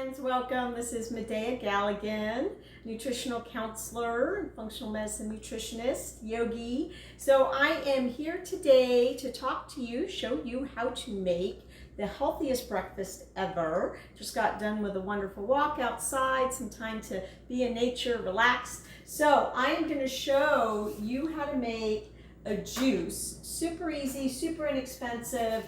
friends, welcome. This is Medea Galligan, nutritional counselor and functional medicine nutritionist, yogi. So I am here today to talk to you, show you how to make the healthiest breakfast ever. Just got done with a wonderful walk outside, some time to be in nature, relax. So I am going to show you how to make a juice. Super easy, super inexpensive.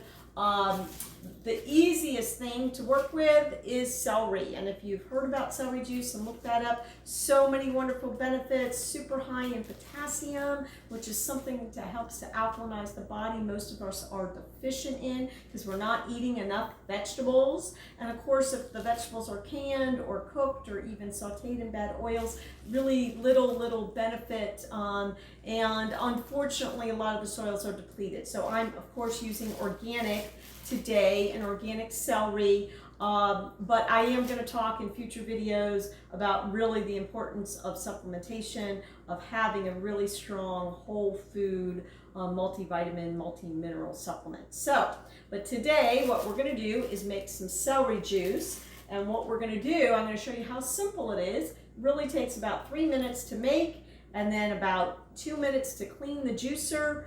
The easiest thing to work with is celery, and if you've heard about celery juice and looked that up, so many wonderful benefits. Super high in potassium, which is something that helps to alkalinize the body. Most of us are deficient in because we're not eating enough vegetables, and of course if the vegetables are canned or cooked or even sauteed in bad oils, really little benefit, and unfortunately a lot of the soils are depleted. So I'm of course using organic today, an organic celery, but I am going to talk in future videos about really the importance of supplementation, of having a really strong whole food multivitamin, multi-mineral supplement. So, but today what we're going to do is make some celery juice, and what we're going to do, I'm going to show you how simple it is. It really takes about 3 minutes to make, and then about 2 minutes to clean the juicer.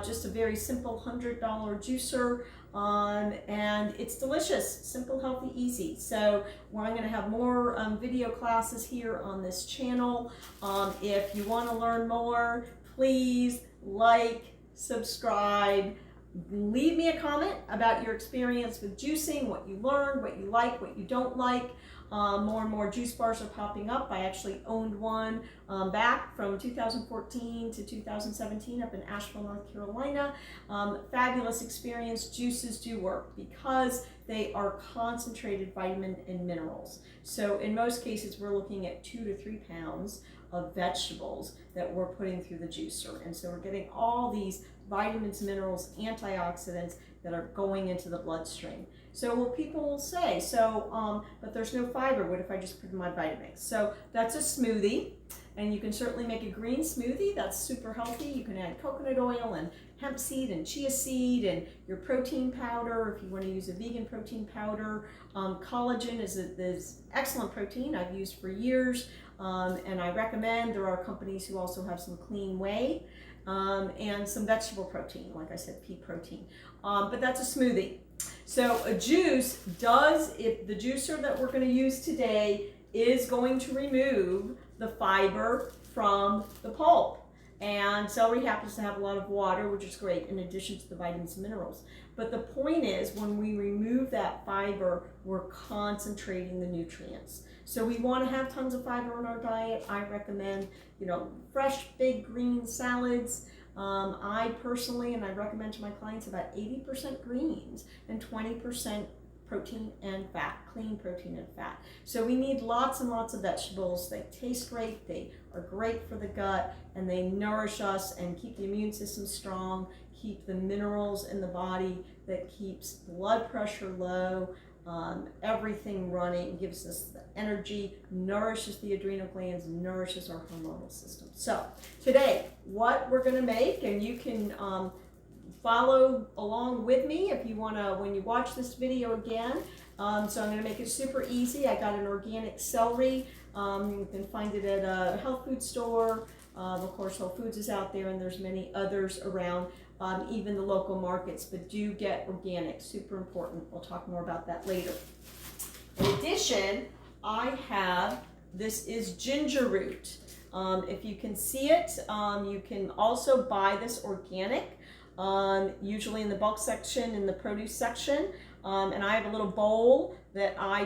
Just a very simple $100 juicer, and it's delicious, simple, healthy, easy. So I'm going to have more video classes here on this channel. If you want to learn more, please like, subscribe, leave me a comment about your experience with juicing, what you learned, what you like, what you don't like. More and more juice bars are popping up. I actually owned one back from 2014 to 2017 up in Asheville, North Carolina. Fabulous experience. Juices do work because they are concentrated vitamin and minerals. So in most cases, we're looking at 2 to 3 pounds of vegetables that we're putting through the juicer. And so we're getting all these vitamins, minerals, antioxidants that are going into the bloodstream. So well, people will say, but there's no fiber. What if I just put in my Vitamix? So that's a smoothie, and you can certainly make a green smoothie. That's super healthy. You can add coconut oil and hemp seed and chia seed and your protein powder if you want to use a vegan protein powder. Collagen is excellent protein I've used for years, and I recommend. There are companies who also have some clean whey and some vegetable protein, like I said, pea protein. But that's a smoothie. So a juice if the juicer that we're going to use today is going to remove the fiber from the pulp. And celery happens to have a lot of water, which is great, in addition to the vitamins and minerals. But the point is, when we remove that fiber, we're concentrating the nutrients. So we want to have tons of fiber in our diet. I recommend, fresh, big green salads. I personally, and I recommend to my clients, about 80% greens and 20% protein and fat, clean protein and fat. So we need lots and lots of vegetables. They taste great, they are great for the gut, and they nourish us and keep the immune system strong, keep the minerals in the body, that keeps blood pressure low, everything running, gives us the energy, nourishes the adrenal glands, nourishes our hormonal system. So today, what we're going to make, and you can follow along with me if you want to when you watch this video again. So I'm going to make it super easy. I got an organic celery. You can find it at a health food store. Of course, Whole Foods is out there, and there's many others around, even the local markets, but do get organic, super important. We'll talk more about that later. In addition, this is ginger root. If you can see it, you can also buy this organic, usually in the bulk section, in the produce section. And I have a little bowl that I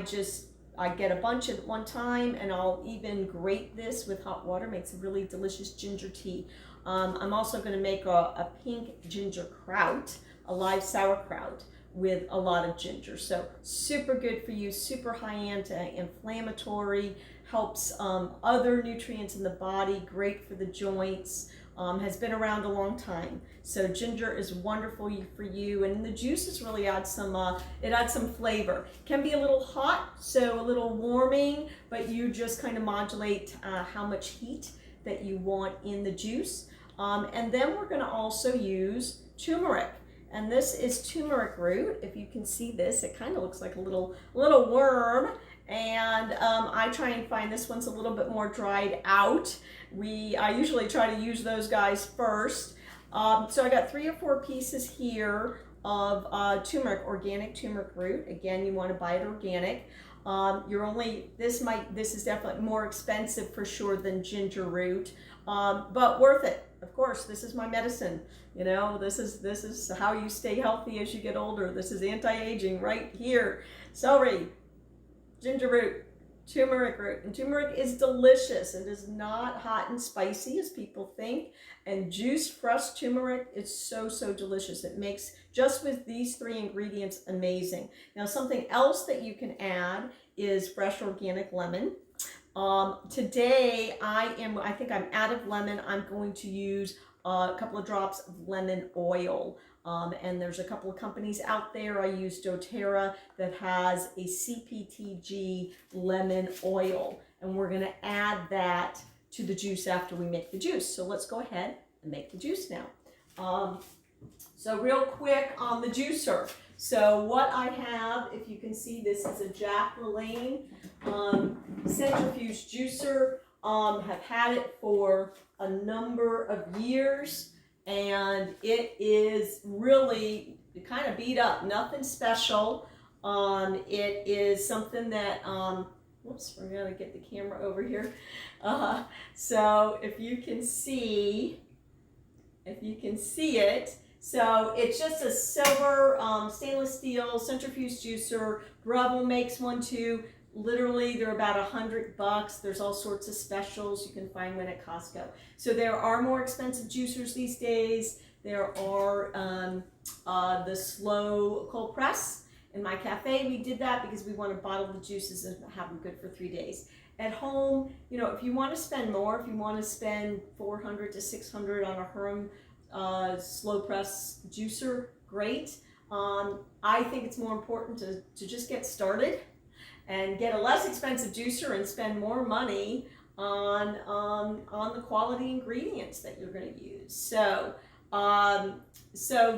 get a bunch at one time, and I'll even grate this with hot water. Makes a really delicious ginger tea. I'm also going to make a pink ginger kraut, a live sauerkraut with a lot of ginger. So super good for you, super high anti-inflammatory, helps other nutrients in the body, great for the joints, has been around a long time. So ginger is wonderful for you, and the juices really add some flavor. Can be a little hot, so a little warming, but you just kind of modulate how much heat that you want in the juice. And then we're going to also use turmeric. And this is turmeric root. If you can see this, it kind of looks like a little worm. And I try and find this one's a little bit more dried out. I usually try to use those guys first. So I got 3 or 4 pieces here of turmeric, organic turmeric root. Again, you want to buy it organic. This is definitely more expensive for sure than ginger root, but worth it. Of course, this is my medicine. You know, this is how you stay healthy as you get older. This is anti-aging right here. Celery, ginger root, turmeric root. And turmeric is delicious. It is not hot and spicy as people think. And juice fresh turmeric is so, so delicious. It makes, just with these 3 ingredients, amazing. Now, something else that you can add is fresh organic lemon. Today, I think I'm out of lemon. I'm going to use a couple of drops of lemon oil. And there's a couple of companies out there. I use doTERRA that has a CPTG lemon oil. And we're going to add that to the juice after we make the juice. So let's go ahead and make the juice now. So real quick on the juicer. So what I have, if you can see, this is a Jack LaLanne centrifuge juicer. Have had it for a number of years, and it is really kind of beat up, nothing special. It is something that, whoops, we're gonna get the camera over here. So if you can see it, so it's just a silver stainless steel centrifuge juicer. Breville makes one too. Literally, they're about $100. There's all sorts of specials you can find one at Costco. So there are more expensive juicers these days. There are the slow cold press. In my cafe, we did that because we want to bottle the juices and have them good for 3 days. At home, you know, if you want to spend more, if you want to spend $400 to $600 on a Herm slow press juicer, great. I think it's more important to just get started and get a less expensive juicer and spend more money on the quality ingredients that you're going to use. So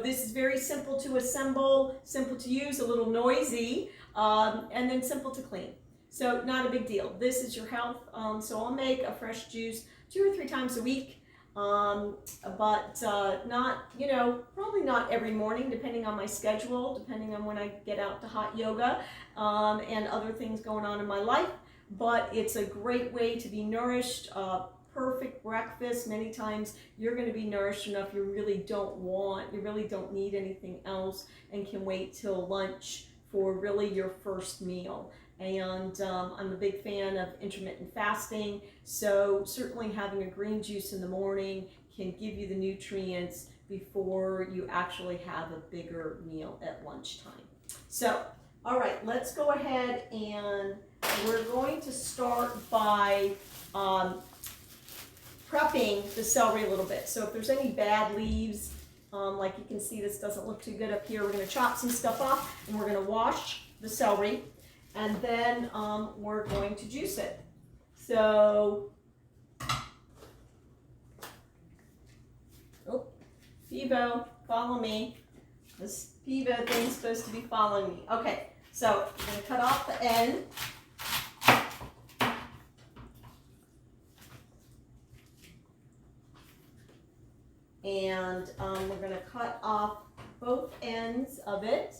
this is very simple to assemble, simple to use, a little noisy, and then simple to clean. So not a big deal. This is your health. So I'll make a fresh juice 2 or 3 times a week. But not, you know, probably not every morning, depending on my schedule, depending on when I get out to hot yoga and other things going on in my life. But it's a great way to be nourished, perfect breakfast. Many times you're going to be nourished enough you really don't need anything else and can wait till lunch for really your first meal. And I'm a big fan of intermittent fasting, so certainly having a green juice in the morning can give you the nutrients before you actually have a bigger meal at lunchtime. So, all right, let's go ahead and we're going to start by prepping the celery a little bit. So if there's any bad leaves, like you can see, this doesn't look too good up here, we're going to chop some stuff off and we're going to wash the celery. And then we're going to juice it. So, Pivo, follow me. This Pivo thing's supposed to be following me. Okay, so I'm going to cut off the end. And we're going to cut off both ends of it.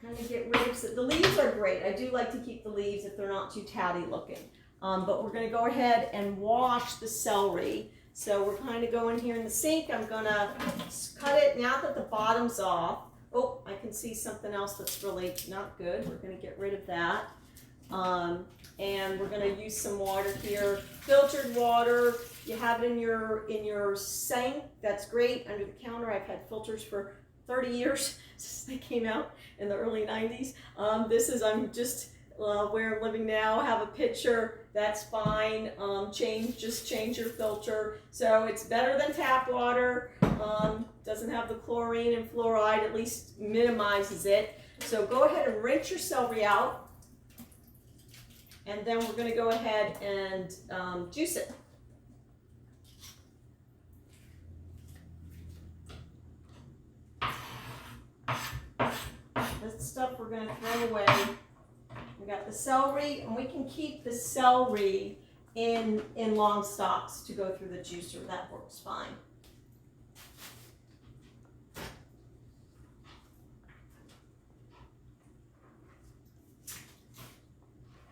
Kind of get rid of the leaves are great. I do like to keep the leaves if they're not too tatty looking. But we're going to go ahead and wash the celery. So we're kind of going here in the sink. I'm going to cut it now that the bottom's off. Oh, I can see something else that's really not good. We're going to get rid of that. And we're going to use some water here. Filtered water. You have it in your sink. That's great. Under the counter, I've had filters for 30 years since they came out in the early 90s. I'm just where I'm living now, have a pitcher, that's fine. Just change your filter. So it's better than tap water. Doesn't have the chlorine and fluoride, at least minimizes it. So go ahead and rinse your celery out. And then we're going to go ahead and juice it. Let's stuff we're going to throw away. We got the celery, and we can keep the celery in long stalks to go through the juicer. That works fine.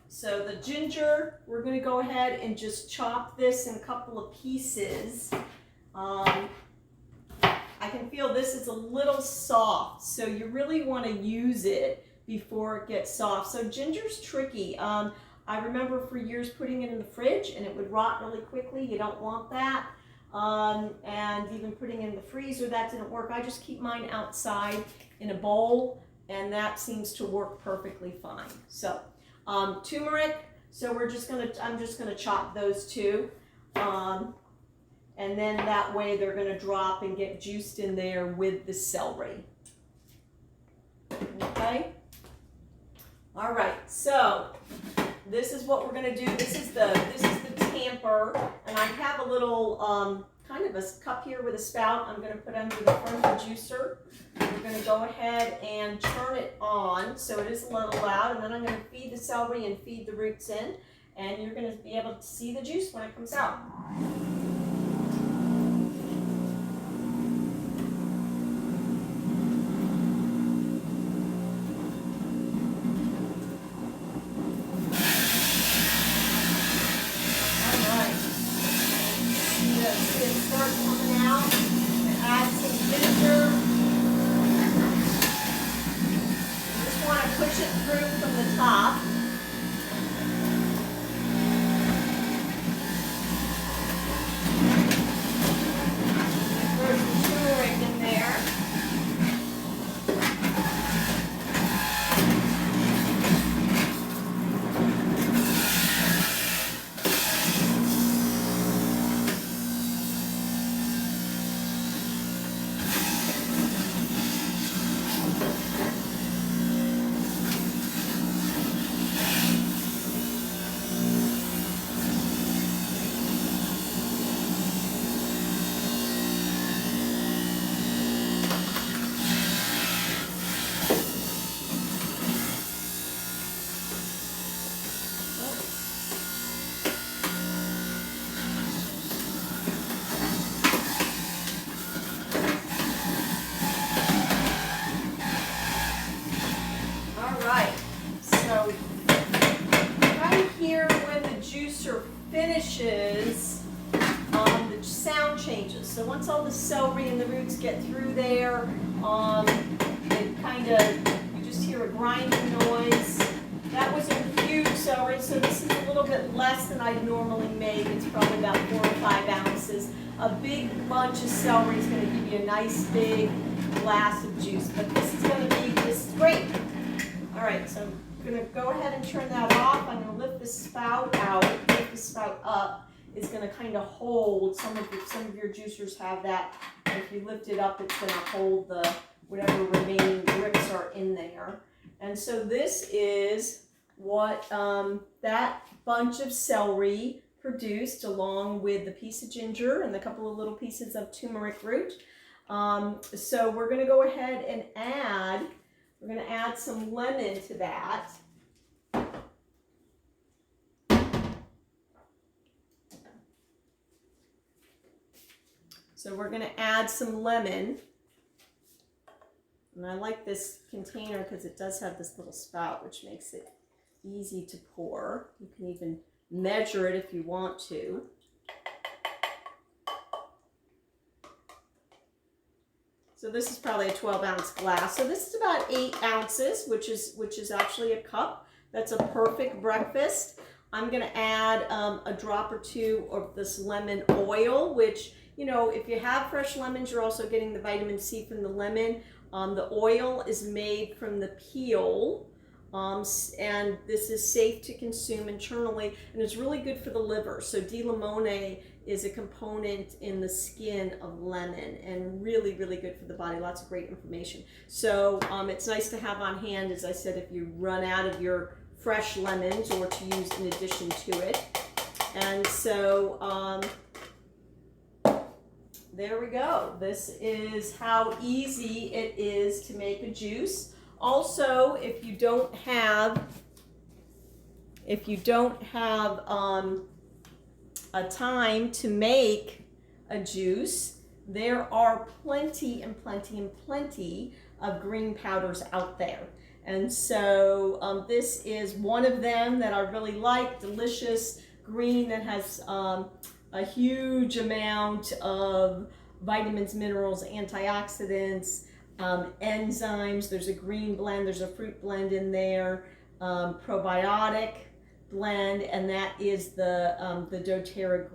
So the ginger, we're going to go ahead and just chop this in a couple of pieces. I can feel this is a little soft, so you really want to use it before it gets soft. So ginger's tricky. I remember for years putting it in the fridge and it would rot really quickly. You don't want that. And even putting it in the freezer, that didn't work. I just keep mine outside in a bowl, and that seems to work perfectly fine. So turmeric, so I'm just gonna chop those two. And then that way they're gonna drop and get juiced in there with the celery. Okay? All right, so this is what we're going to do. This is the tamper, and I have a little kind of a cup here with a spout. I'm going to put under the front of the juicer. We're going to go ahead and turn it on so it is a little loud, and then I'm going to feed the celery and feed the roots in, and you're going to be able to see the juice when it comes out. Finishes, the sound changes. So once all the celery and the roots get through there, it kind of, you just hear a grinding noise. That was a huge celery, so this is a little bit less than I'd normally make. It's probably about 4 or 5 ounces. A big bunch of celery is going to give you a nice big glass of juice, but this is great. All right, so I'm going to go ahead and turn that off. I'm going to lift the spout out, lift the spout up. It's going to kind of hold, some of your juicers have that. If you lift it up, it's going to hold the whatever remaining grips are in there. And so this is what that bunch of celery produced, along with the piece of ginger and a couple of little pieces of turmeric root. So we're going to go ahead and add some lemon to that. So we're going to add some lemon. And I like this container because it does have this little spout, which makes it easy to pour. You can even measure it if you want to. So this is probably a 12-ounce glass. So this is about 8 ounces, which is actually a cup. That's a perfect breakfast. I'm going to add a drop or two of this lemon oil, which, you know, if you have fresh lemons, you're also getting the vitamin C from the lemon. The oil is made from the peel, and this is safe to consume internally, and it's really good for the liver. So D-limone is a component in the skin of lemon, and really, really good for the body. Lots of great information. So it's nice to have on hand, as I said, if you run out of your fresh lemons, or to use in addition to it. And so there we go. This is how easy it is to make a juice. Also, if you don't have a time to make a juice, there are plenty and plenty and plenty of green powders out there. And so this is one of them that I really like, delicious green that has a huge amount of vitamins, minerals, antioxidants, enzymes. There's a green blend, there's a fruit blend in there, probiotic blend, and that is the doTERRA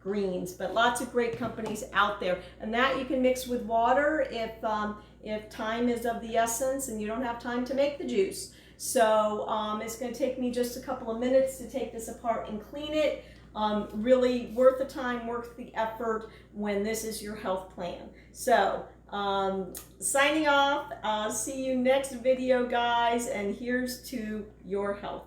greens. But lots of great companies out there, and that you can mix with water if time is of the essence and you don't have time to make the juice. So it's going to take me just a couple of minutes to take this apart and clean it. Really worth the time, worth the effort when this is your health plan. So signing off. See you next video, guys, and here's to your health.